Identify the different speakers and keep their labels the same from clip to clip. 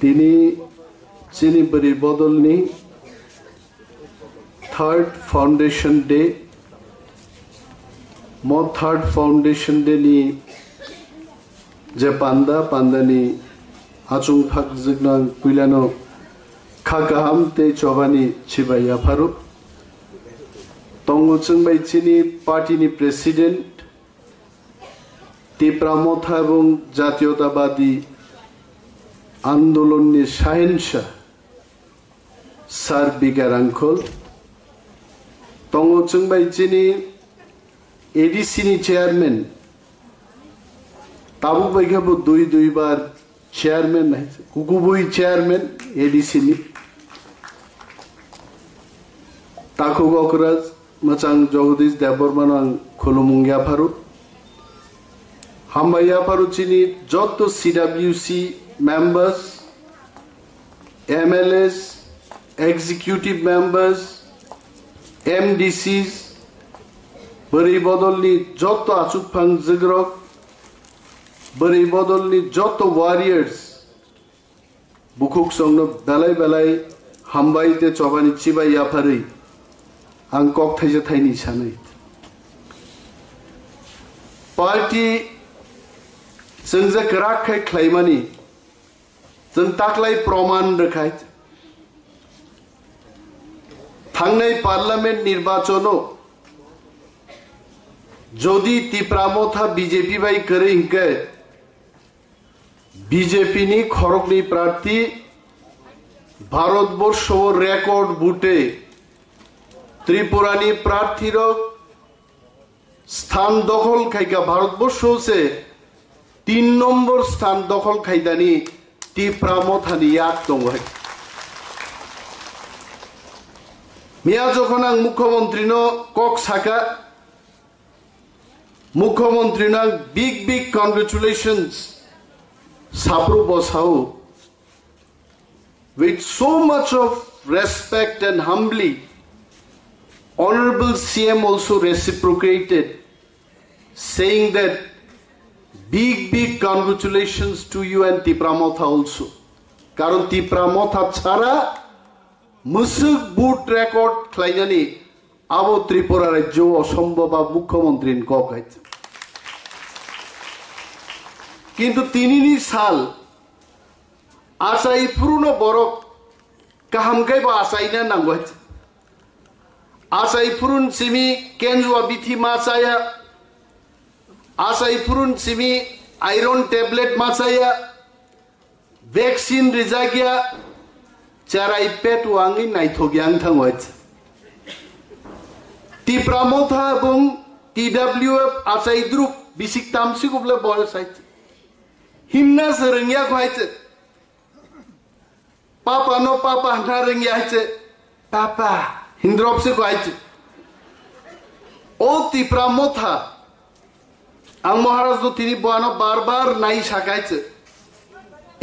Speaker 1: তিনি চিনি বরি বদলনি third foundation day मो थर्ड फाउंडेशन डे नि जे पांदा नि आचुंग फाक जिगना कुइलानो खागाहाम ते चबानी छिबाया फारु तंगु चंबाई चिनी पार्टी नि प्रेसिडेंट तीप्रामथा एवं जातीयतावादी आंदोलन नि शाहिनशाह सार बिगार आंखल तंगु चंबाई चिनी एडीसी नि चेयरमैन ताबु बैखाबो दुई बार चेयरमैन है कुकुबुई चेयरमैन एडीसी नि ताकु गकराज मचांग जगदीश देवबर्मन खुलुमुंगिया फारु हामबाया फारु चिनी जत्तो CWC members MLAs executive members MDCs बरी बदलनी जत्तो आचुकफां जिग्रक बरी बदलनी जत्तो वारियर्स बुकुक संनो बेलाय बेलाय हामबायते चबानी चिबाय याफारै आं कक थाइजे थाइनि सानै पार्टी जों जे गराखै ख्लायमानि जों ताक्लाय प्रमाण रखाय थांनाय पार्लियामेंट निर्वाचनो जदि तीप्रामथा बीजेपी बाई करे हिंके बीजेपी नि खरगनि प्रार्थी भारतवर्ष रेकर्ड बुटे त्रिपुरानी प्रार्थीर स्थान दखल खाइका भारतवर्ष से 3 नम्बर स्थान दखल खाइदानी तीप्रामथानि याद दङ मिया जखन आं मुख्यमंत्री कक साका मुख्यमंत्री बिग कॉन्ग्रेचुलेशंस साप्रो बसाओ with so much of respect and humbly honorable CM also reciprocated saying that big congratulations to you and Tipramotha also karon Tipramotha chara मुसुक boot record ख्लायनानि आबो त्रिपुरा राज्य असम्भव मुख्यमंत्री ककाय किन्तु तिनिनि साल आसाई पुरुनो बरक काहामगायबो आसाइना नांगौ आसाई पुरुन Simi केनजुआ बिथि माचाया आसाई पुरुन Simi iron tablet माचाया vaccine रिजागिया चाराई पेट वांगी नाइथोगियां थांगोय तीप्रामथा एवं TWF आसाई ग्रुप बिसिक तामसि गुबले बल साइट हिमना सरंगिया खायचे पापा नो पापा हना रंगिया है पापा हिंद्रप से खायचे ओ तीप्रामथा आं महाराज तो तिनी बानो बार नाई साकायचे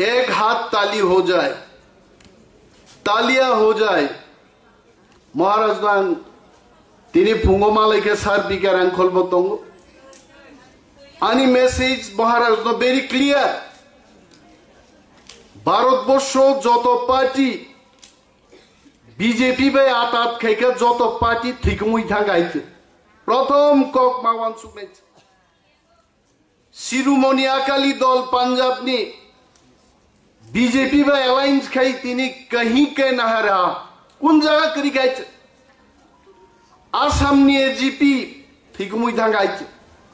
Speaker 1: एक हाथ ताली हो जाए तालिया हो जाए महाराज नां तिनी फुंगो मालाइके सार बिगार आंखल बतंगो आनी मेसेज महाराज नो वेरी क्लियर भारतवर्ष जत पार्टी बीजेपी बाय आतात खाइके जत पार्टी थिकमुइ थांगाइছে प्रथम कक मावान सुनाइছে शिरोमणि अकाली दल पंजाब नि बीजेपी बाय अलायंस खाइ तिनी कहीं के नहरा कुन जगह करी गाइছে आसाम नि एजीपी थिकमुइ थांगाइছে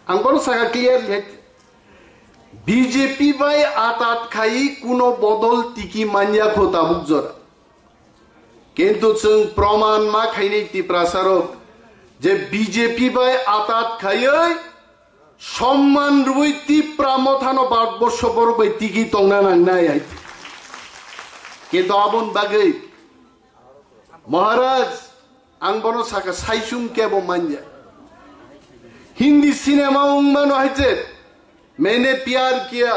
Speaker 1: आंबो सागा क्लियर लेट बीजेपी बाय आतात खाइ कुनो बदल टिकी मानिया खोता बुकजरा किंतु जों प्रमाण मा खाइनै तिप्रासारक जे बीजेपी बाय आतात खायै सम्मान रुइ तिप्रामथानो भारतवर्ष बरबाय टिकी तंना नांनाय आइति किंतु आबन बागै महाराज आं बनो साका साइसुम केबो मान्या हिंदी सिनेमा उंगमानो हाइचे मैंने प्यार किया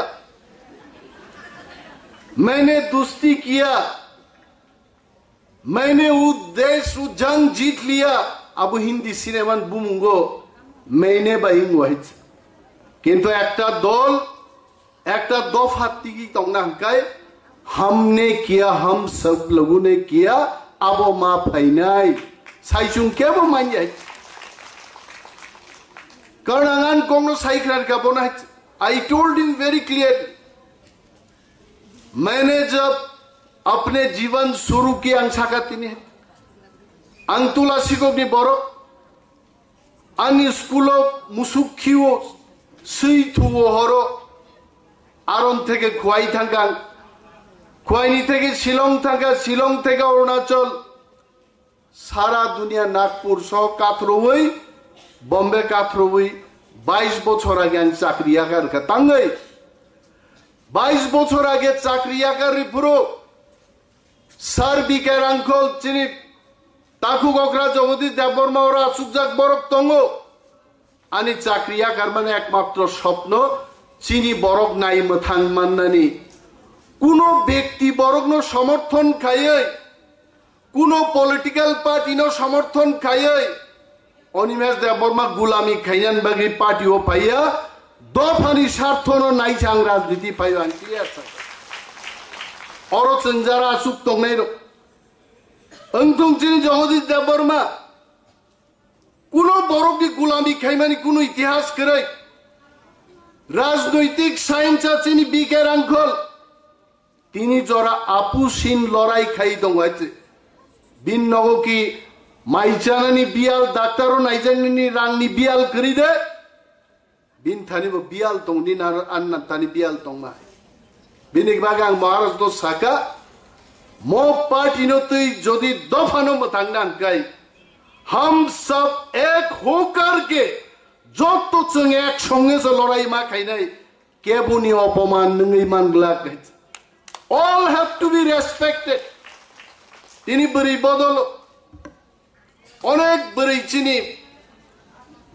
Speaker 1: मैंने दोस्ती किया मैंने देश जंग जीत लिया अब हिंदी सिनेमा बुमुंगो मैंने बाहिंगो हाइचे किंतु एकटा दल एकटा दफा टिकी तंना हांकाय हमने किया, हम सब लोगों ने किया, अब माफ है नहीं साइचुं क्या वो मान जाए कर्णांगन कोंगनो साइक्रार का बोना है। I told him very clearly, मैंने जब अपने जीवन शुरू किया अंशाका तिनी अंतुला सिको भी बोरो अन स्कूलो मुसुखियो सैथुओ हरो आरन থেকে খোয়াই থাকা খোয়াইনি থেকে শিলং থাকা শিলং থেকে অরুণাচল সারা দুনিয়া নাগপুর সহ কাথরোই বম্বে কাথরোই 22 বছর আগে আমি চাকরি আকার তাঙ্গাই 22 বছর আগে চাকরি আকার পুরো স্যার বিকের আঙ্কল চিনি তাকু গকরা জগদীশ দেববর্মা ওরা সুজাক বরক তঙ্গ আনি চাকরি আকার মানে একমাত্র স্বপ্ন চিনি বরক নাই মথাং মান্নানি কোন ব্যক্তি বরগ্ন সমর্থন খাইয়ে কোন পলিটিক্যাল পার্টি নো সমর্থন খাইয়ে অনিমেষ দেববর্মা গুলামি খাইয়ান বাগি পার্টিও পাইয়া দফানি স্বার্থ নাই চাং রাজনীতি পাইও আনকি আছে অরো চঞ্জারা আসুক তংনাই অংথং চিনি জগদীশ দেববর্মা কোন বরকনি গুলামি খাইমানি কোন ইতিহাস করে রাজনৈতিক সায়েন্স চিনি বিকের আঙ্কল তিনি জরা আপুসিন লড়াই খাই দঙ্গাইছে বিন নগো কি মাইচানানি বিয়াল ডাক্তারও নাইজানি রাংনি বিয়াল করি দে বিন থানিবো বিয়াল তংনি না আন্না থানি বিয়াল তংমা বিনিক বাগাং মহারাষ্ট্র সাকা মো পার্টি নো তুই যদি দফানো মথাংনান গাই हम सब एक होकर के যত চং একসঙ্গে যে লড়াই মা খাই নাই কেবনি অপমান নই মানলা all have to be respected তিনি বড়ি বদল অনেক বড়ি চিনি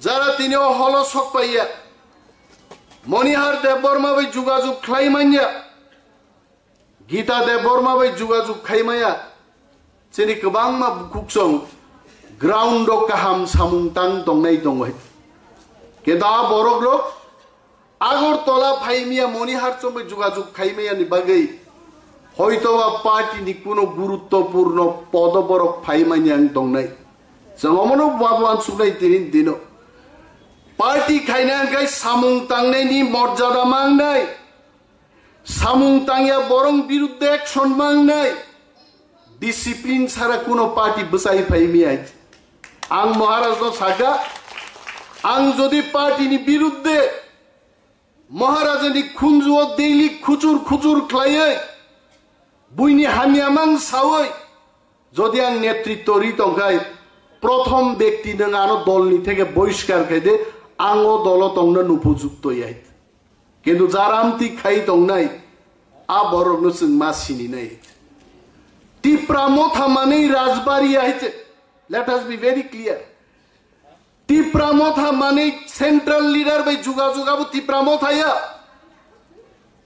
Speaker 1: যারা তিনি হলসক পাইয়া মনিহার দেববর্মা বাই যোগাযোগ খাইমাইয়া গীতা দেববর্মা বাই যোগাযোগ খাইমায়া চিনি গোबां मा বুকুকসং ग्राउंड काहाम सामुंतां दंनाय दङ केदा बरक लोक আগরতলা ফাইমিয়া মনিহার সঙ্গে যোগাযোগ খাইমিয়ানি বাগै হয়তোবা পার্টিনি কোনো গুরুত্বপূর্ণ পদবরক ফাইমানিয়াং দंनाय जोंमनो बाबुआन सुनाय दिनिन दिनो पार्टी खाइनांगाय सामुं तांनायनि मर्यादा मांगनाय सामुं तांया बरं बिरुद्धे एक्शन मांगनाय डिसिप्लिन सारा कोनो पार्टी बसाइ फाइमिया आं महाराष्ट्र सागा आं जदि पार्टीनि बिरुद्धे महाराजानि खुनजुआव दैलि खुचुर खुचुर खालायै बुइनि हामियामां सावै जदि आं नेतृत्व रितंखाय प्रथम व्यक्ति नों आनो दलनि थेके बहिष्कार खाइदे आंओ दल तंनो नुपजुक्त याय किन्तु जारामति खाइ दंनाय आ बरगनो जों मासिनि नाय टिप्रा मथा माने Rajbari आइते let us be very clear Tipra मथा माने central leader bye जुगाजुगाबो Tipra मथाया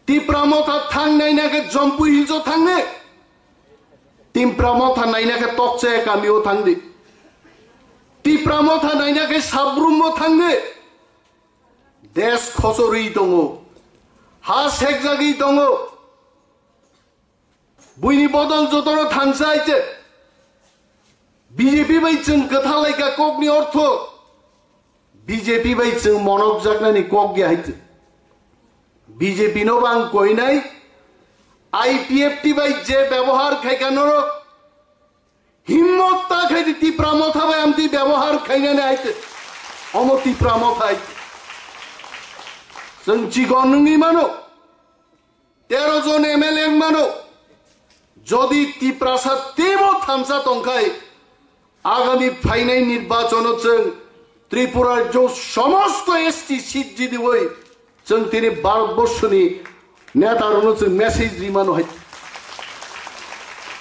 Speaker 1: Tipra मथा थांनाय नाके जम्पु हिलजो थांने टिप्रा मथा नायनाके तकचे कामियो थांदे टिप्रा मथा नायनाके साब्रुमो थांने देश खसरै दङ हा सेकजागि दङ बुइनि बदल जतरो थांसायचे बीजेपी बाय जों गोथालायका ककनि अर्थ बीजेपी बाय जों मनक जागनानि कक गैयाहायते बीजेपी नो बां कइनाय आईपीएफटी बाय जे व्यवहार खायकानर हिम्मत ता खायदि टिप्रा मथा बाय आमति व्यवहार खायनानै आइते अम टिप्रा मथा आइते जों चिगननि मानो 13 जन एमएलए मानो जदि टिप्रासा तेमो थामसा तंखाय आगामी फाइनाल निर्वाचन जों त्रिपुरार जो समस्त एसटी सीट जिदिवै जों तिनि भारतबर्षनि नेतारनो जों मेसेज दिमानो हाय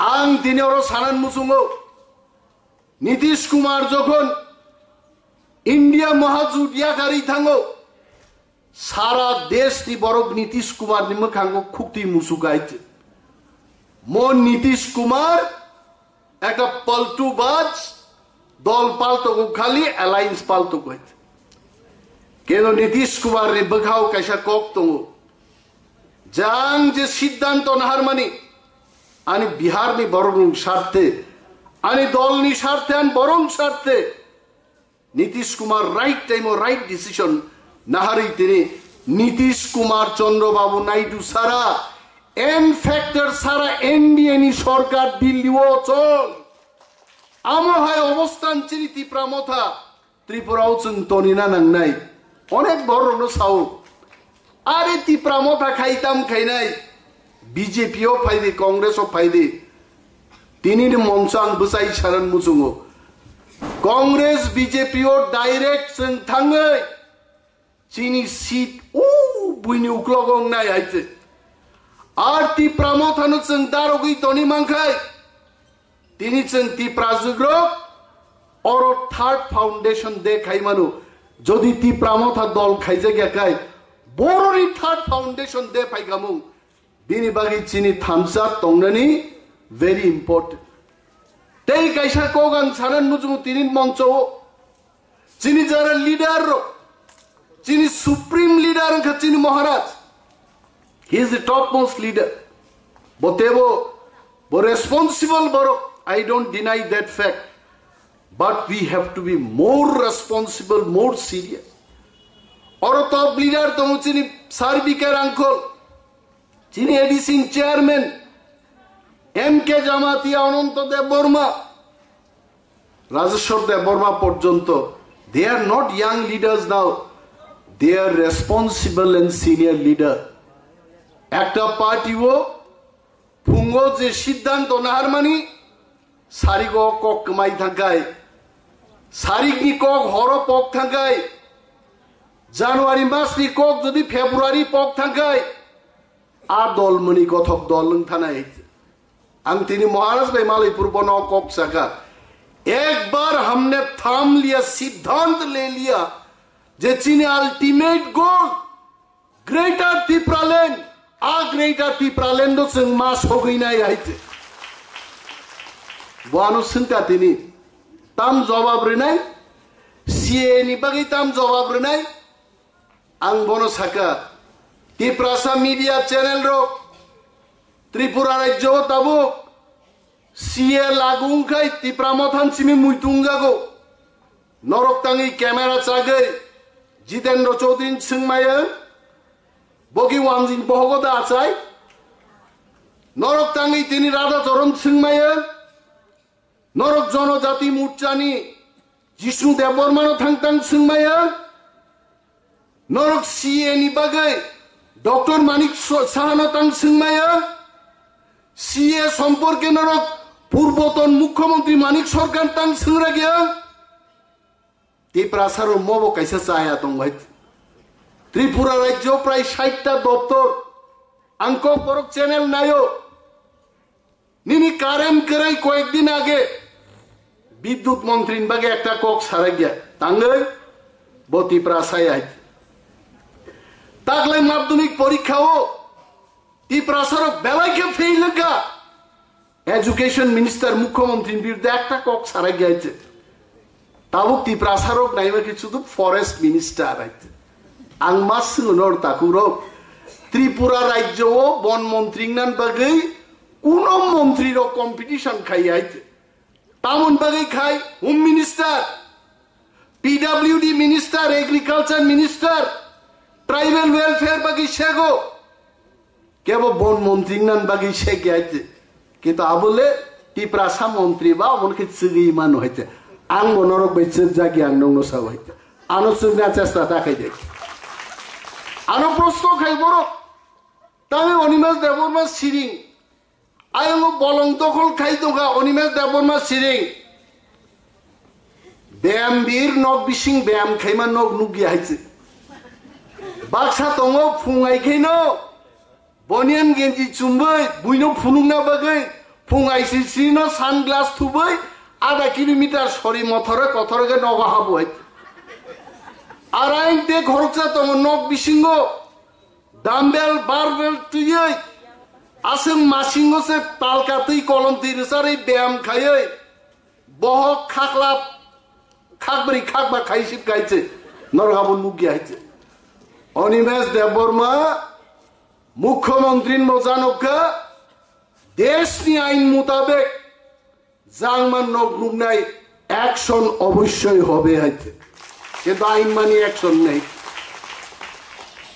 Speaker 1: आं दिनै अरो सानान मुसुङो नीतीश कुमार जखन इंडिया महाजुदिया गारि थाङो सारा देशनि बरक नीतीश कुमारनि मोखांखौ खुक्ति मुसुगायते मो नीतीश कुमार एक पलटूबाज दल पाल्टो खाली अलायंस पाल्टो केनो नीतीश कुमार ने बखाव कैसा कक दङ जां जे सिद्धांत नाहारमानि आणि बिहारनी बरं स्वार्थे आणि दलनी स्वार्थे आणि बरं स्वार्थे Nitish Kumar right time right decision नाहारी तिनी नीतीश कुमार चंद्रबाबू नायडू सारा एम फैक्टर सारा एनडीए नी सरकार दिल्ली ও চল আমহায় অবস্থান চিনি ত্রিপুরা মথা ত্রিপুরাও जों তনিনা নাংনাই অনেক বড় সাউ আরে ত্রিপুরা মথা খাইতাম খাইনাই বিজেপিও ফাইদে কংগ্রেসও ফাইদে তিনির মঞ্চান বসাই সারান মুচুঙো কংগ্রেস বিজেপিও ডাইরেক্ট जों थाङै চিনি সিট ও বুইনি উকলগং নাই আইছে আর ত্রিপুরা মথানো जों দারগই তনি মাংখাই তিনি जों ত্রিপুরা जुग्रो और थार्ड फाउंडेशन दे खाइमानु যদি ত্রিপুরা মথা দল খাইজে গেকাই বড়রি থার্ড ফাউন্ডেশন দে পাইগামু দিনি বাগি চিনি থামসা তংনানি ভেরি ইম্পর্টেন্ট তেই কাইসা কোগান সানান মুজুমু তিনি মঞ্চ চিনি যারা লিডার চিনি সুপ্রিম লিডার চিনি Maharaj he is the topmost leader বতেবো বো রেসপন্সিবল বড় I don't deny that fact, but we have to be more responsible, more serious. और top leader तो मुझे सार्बिकर अंकल, चीनी एडिसिंग चेयरमैन, M.K. জামাতিয়া অনন্ত দেববর্মা, রাজেশ্বর দেববর্মা পর্যন্ত, they are not young leaders now, they are responsible and senior leader. একটা party ও ফুঙ্গো যে সিদ্ধান্ত নাহার মানি সারিগো cock কমাই থাকায় সারিগনি কক হর পক থাকায় জানুয়ারি মাসনি কক যদি ফেব্রুয়ারি পক থাকায় आ दलमनि गथक दल थानाय आं तिनी महाराज भाई मालयपुर बनो কক साका एक बार हमने थाम लिया सिद्धांत ले लिया जे चीनी अल्टीमेट गोल ग्रेटर त्रिपुरालैंड आ ग्रेटर त्रिपुरालैंड जों मास होगैनाय आइते वानु सिंता तिनी ताम जवाब रेनाय सीए नि बागै ताम जवाब रेनाय आं बनो साका त्रिपुरा मीडिया चैनल रो त्रिपुरा राज्य तबु सीए लागुंखाय त्रिपुरा मथान सिमी मुइतुंगागो नरकतांगी कैमेरा चागै जितेंद्र चौधरी सिंगमाय बगी वांजिन बहगदा आचाय नरकतांगी तिनी राधा चरण सिंगमाय नरक जनजाति मोर्चानी जिष्णु देबबर्मानो थांतां सिंगमाय नरक सीए नि बागै डॉक्टर मानिक साहानो तां सिंगमाय सीए सम्पर्के नरक पूर्वतन मुख्यमंत्री मानिक सरकार तां सिंगरा गया त्रिपुरा सारो मबो कैसे चाया दं भाई त्रिपुरा राज्य प्राय 60टा दफ्तर आंको बरक चैनल नायो निनी कारेम कराई कয়েক दिन आगे विद्युत मंत्री बागे एक কক सारा गया तांगै बो त्रिपुरा साया तागले माध्यमिक परीक्षा हो त्रिपुरा सारो बेलायके फेल का एजुकेशन मिनिस्टर मुख्यमंत्री बिरुद्धे एक কক सारा गया ताबो त्रिपुरा सारो नाइबा कि शुधु फरेस्ट मिनिस्टर आइते आं मासुङो नर ताकुरो त्रिपुरा राज्य ओ वन मंत्री नान बागै कुनो मंत्री रो कंपिटिशन खाइ आइते तामन बागै खाइ home minister PWD minister agriculture minister tribal welfare बागी शेगो केवल वन मंत्री नान बागी शेगे आइते किंतु आबोले त्रिपुरा सा मंत्री बा उनके चिगि मान होइते आं बनरक बैचेर जागी आं नंगनो सा होइते आनो सुगना चेष्टा ताकाय दे आनो प्रश्न खाइ बरो तामे अनिमेष देबबर्मा सिरिं आयंगो बलं दखल खाइ दगा अनिमेष देबबर्मा सिरिं बेम बीर नक बिसिं बेम खाइमा नक नुगि हाइचे बाक्सा दङो फुङाइखैनो बनियान गेन्जि चुम्बै बुइनो फुनुंना बागै फुङाइसिनो सानग्लास थुबै आधा किलोमीटर सरि मथरे कथरगे नगा हाबुय आराइन दे खरचा दङ नक बिसिंगो डाम्बेल बारबेल तुयै आसों मासिंगो से तालकातै कलम तिरसारै ब्याम खायै बह खाखला खाकब्रै खाकबा खाइसिब गाइছে नरगाबो नुगि हाइছে अनिमेष देबबर्मा मुख्यमंत्री मजानका দেশনি আইন মোতাবেক জাংমান নগ্নুগনাই অ্যাকশন অবশ্যই হবে হইতে কিন্তু আইন মানি অ্যাকশন নেই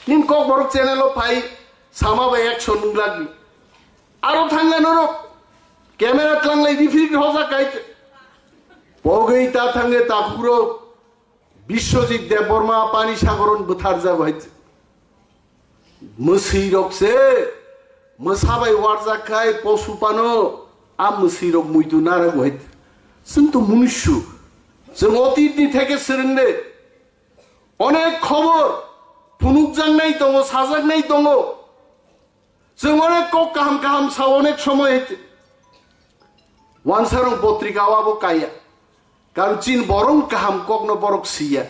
Speaker 1: নিন কক বড় চ্যানেলও পাই সামাবা অ্যাকশন লাগবে আরো থাকলে নরক ক্যামেরা থাকলে বিফির হজা কাইতে পগেই তা থাঙ্গে তা পুরো বিশ্বজিৎ দেববর্মা পানি সাগরণ বুথার যাব হইতে মুসি রকছে मोसाबाय वारजाखाय पशुपानो आ मुसिरक मुइदु नाराग हइते जों तो मनुष्य जों अतीतनि থেকে सोलोंदो अनेक खबर फुनुकजांनाय दङ साजागनाय दङ जों अनेक गाहाम गाहाम साव अनेक समय हइते वानसारं पत्रिकावाबो काया कारण चिन बरं गाहाम कगनो बरक सिया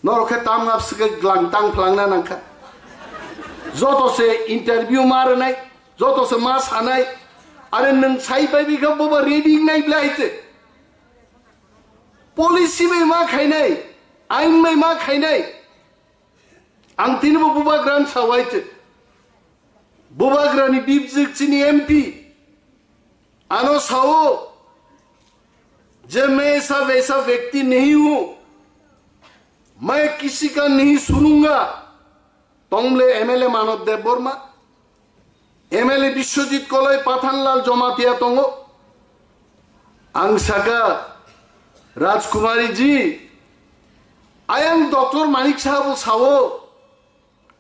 Speaker 1: नरखे तामगाबसगे ग्लांतां फ्लांना नांखा जतसे इंटरव्यू मारनाय जतसे मा सानाय आरो नों साइबाय बिखौ बबा रेडिं नायब्लायते पलिसि मै मा खायनाय आइन मै मा खायनाय आं तिनबो बुबाग्रान सावायते बुबाग्रानि बिबजिकचिनि एमपी आनो सावो जे मैं ऐसा वैसा व्यक्ति नहीं हूं मैं किसी का नहीं सुनूंगा तंगले एमएलए मानव देवबर्मा एमएलए विश्वजीत कलय पाथानलाल जमातिया तंगो आंसाका राजकुमारी जी आयं डॉक्टर मानिक साहब सावो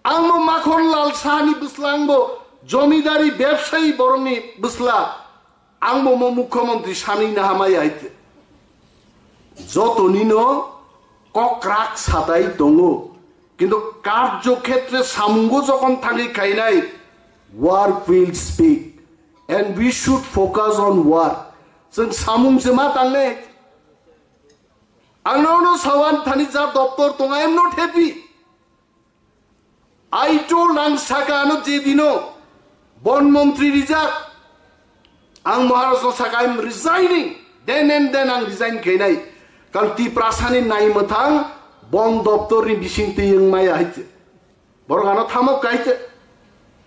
Speaker 1: आंबो माखनलाल साहानि बुस्ला आंबो जमीदारी व्यवसायी बरंनि बुस्ला आंबो मुख्यमंत्री सानैनो हामाय आइते जतनिनो कक्राक सादाय दङो किन्तु कार्यक्षेत्रे सामुंगो जखन थाङै खायनाय work will speak and we should focus on work जों सामुंसे मा थांनाय आंनावनो सावान थानि जा दफ्तर दङ I am not happy I told आं सागानो जे दिनो वन मंत्री रिजार्भ आं Maharashtra saga I am resigning then and then आं resign खायनाय कारण ती प्रासानि नाय मोथां बन दफ्तरनि बिसिंति यंमाय आइते बरगानो थामक गाइते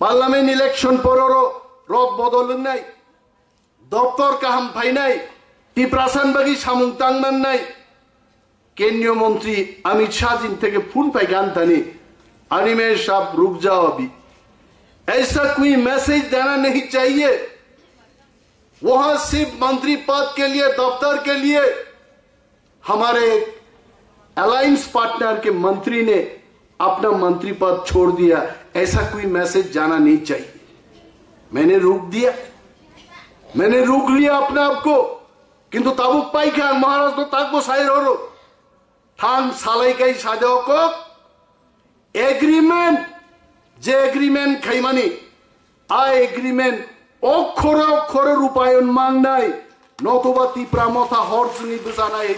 Speaker 1: पार्लियामेंट इलेक्शन पररो रद बदलनाय दफ्तर काहाम फाइनाय ती प्रासान बागि सामुं तांमाननाय केंद्रीय मंत्री अमित शाह जी থেকে फोन पाई गानतानी अनिमेश साहब रुक जाओ अभी ऐसा कोई मैसेज देना नहीं चाहिए वहां सिर्फ मंत्री पद के लिए दफ्तर के लिए हमारे अलायंस पार्टनर के मंत्री ने अपना मंत्री पद छोड़ दिया ऐसा कोई मैसेज जाना नहीं चाहिए मैंने रोक दिया मैंने रोक लिया अपने आप को किंतु ताबुक पाई क्या महाराष्ट्र ताकबो साइर हो थांग सालाई कई साजो को एग्रीमेंट जे एग्रीमेंट खाइमानी आ एग्रीमेंट अक्षरे अक्षरे रूपायन मांगनाय नतुबा तिप्रा मथा हरजुनि बुजानाय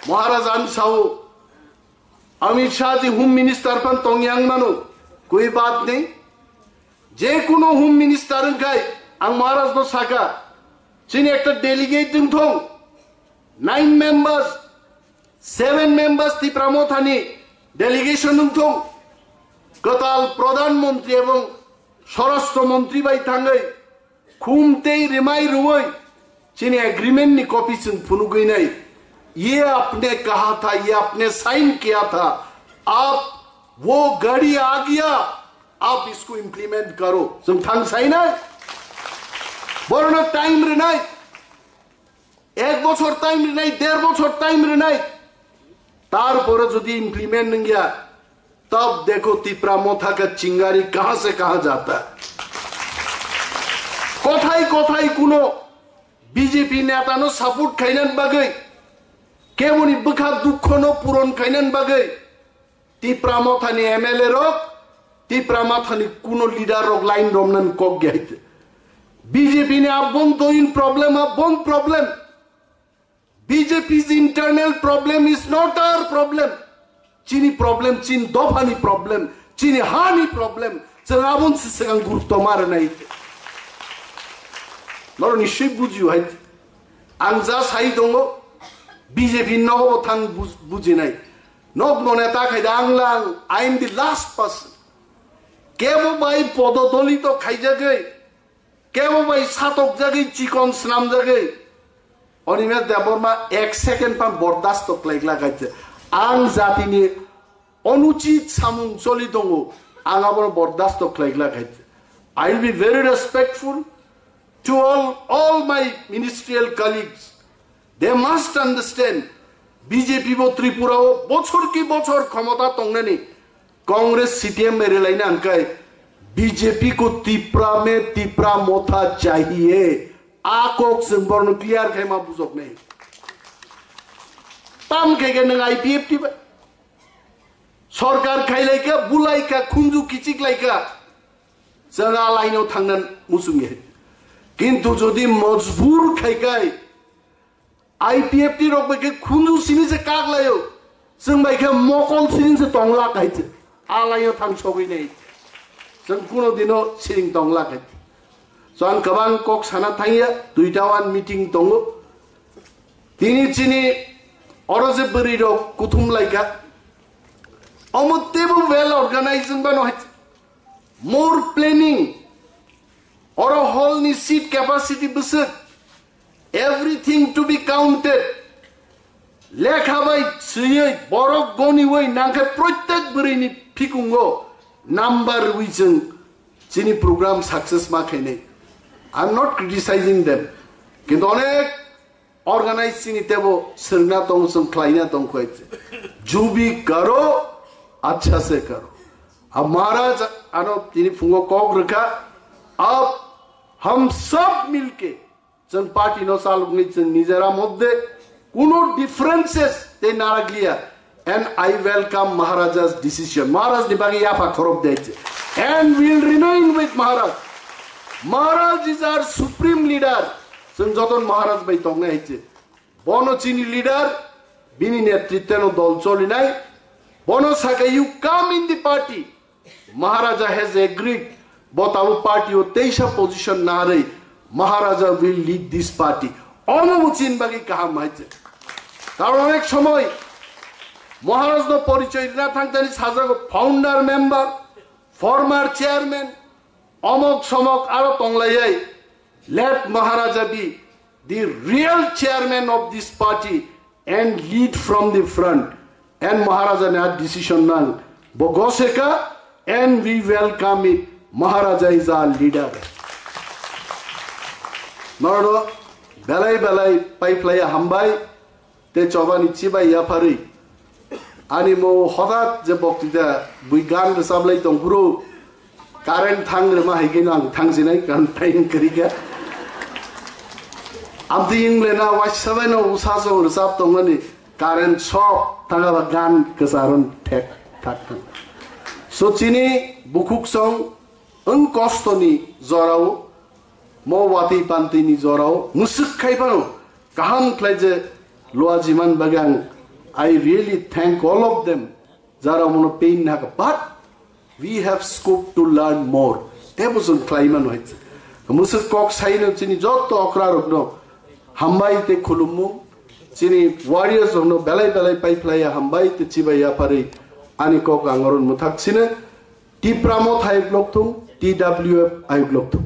Speaker 1: महाराज साहू अमित शाह जी होम मिनिस्टर पर तोंगयांग मानो कोई बात नहीं जे कोनो होम मिनिस्टर गाय आं महाराज दो साका चिनी एक डेलीगेट दिन थों 9 मेंबर्स 7 मेंबर्स ती प्रमोथानी डेलीगेशन दिन थों गताल प्रधानमंत्री एवं स्वराष्ट्र मंत्री बाई थांगै खुमते रिमाई रुवै चिनी एग्रीमेंट नि कॉपी सिन फुनुगै नाय ये आपने कहा था ये आपने साइन किया था आप वो गाड़ी आ गया आप इसको इंप्लीमेंट करो संथांग साइन है बरना टाइम रे नाय एक बছর टाइम रे नाय 1.5 বছর टाइम रे नाय तार पर यदि इंप्लीमेंट नहीं किया तब देखो तिप्रा मोथा का चिंगारी कहां से कहां जाता है कोथाई कोथाई कुनो बीजेपी नेता नो सपोर्ट खाइनान बागै केवनी बखा दुख नो पूरण खाइनान बागै तिप्रा मोथानि एमएलए रक तिप्रा मोथानि कुनो लीडर रक लाइन रमनान कक गयाइते बीजेपी ने आभ्यन्तरीण problem BJP's internal problem is not our problem चीनी प्रॉब्लम चीन दफानी प्रॉब्लम चीनी हानि प्रॉब्लम जों आबुन सिगां गुरुत्व मार नाय नर निश्चय बुजियो हाय आं जा साइ दङ बीजेपी नगो थां बुजिनाय नग मनेता खायदा आंलां I am the last person केबो बाय पददलित खायजागै केवल भाई सातक जगह चिकन स्नाम जगह अनिमेष देवबर्मा 1 सेकेंड पान बर्दास्त लाइगला गाइছে आं जातिनि अनुचित सामुं चलि दङ आंगाबो बर्दास्त लाइगला गाइছে I will be very respectful to all my ministerial colleagues. They must understand BJP वो त्रिपुरा वो बचर की बचर क्षमता तंगने कांग्रेस CPM मेरे लाइन अंकाय बीजेपी को तिप्रा में तिप्रा मोथा चाहिए आकोक संबरण क्लियर खेमा बुझक नहीं ताम के नंग IPF टी सरकार खाइलाई का बुलाई का खुंजु किचिक लाई का जगा लाइनों थांगन मुसुंगे किंतु जोदी मजबूर खाइकाय IPF टी रोक के खुंजु सिनी से काग लायो जों बाइके मकल सिनी से तंगला खाइছে आलायो थांग सगै नहीं जों कुनो दिनो सिरिं तंगला खाइছে जों गोबां कक साना थांया दुइटावान मीटिंग दङ तिनि चिनि अरजे बरि रो कुथुम लाइका अमतेबो वेल ऑर्गेनाइजिंग बानो more planning or a whole ni seat capacity besar everything to be counted lekha bai siyai borok goni wai nangke protek berini pikungo number wijeng chini program success ma khene I'm not criticizing them kintu onek organize chini tebo sirna tong sum klaina tong khoiche jo bhi karo अच्छा से करो अब महाराज आनो तिनी फुंगो Kock रखा अब हम सब मिलके जन पार्टी नो साल निजरा मध्य कुनो डिफरेंसेस ते नारक लिया and I welcome Maharaja's decision Maharaj निबागी याफा खरोब देचे and we'll remain with Maharaj is our supreme leader जन जतन महाराज भाई तंगने हेचे बोनो चीनी लीडर बिनी नेतृत्व नो दल चोली नाई बोनो साके you come in the party Maharaja has agreed but our party o teisha position na rahi Maharaja will lead this party অনুমোচন বাকি কাম হয়েছে কারণ অনেক সময় মহারাজ নো পরিচয় না থাকতানি সাজাগো ফাউন্ডার মেম্বার ফরমার চেয়ারম্যান অমক সমক আরো তংলাইয়াই let Maharaja be the real chairman of this party and lead from the front and Maharaja ne decision nang bogoseka and we welcome it Maharaja is our leader Nardo belai pipeline hambai te chobani chibai yapari ani mo hodat je boktita buigan de sablai tong bro current thang re ma higin ang thang sinai kan time krika abdi inglena wasaba no usaso usap tongani current shop thanga gan kesaron tek thak so chini bukuk song unkostoni zorao mo wati pantini zorao musuk khaipano kaham kleje loajiman bagang I really thank all of them jara mono pain naka but we have scope to learn more tebuzun klaiman hoiche musuk kok saino chini jotto okra rokno hambai te khulumu chini warriors no belai pipeline hambai te chibaya pare ani kok angoron muthak sine ti pramo thai blok thum TWF I blok thum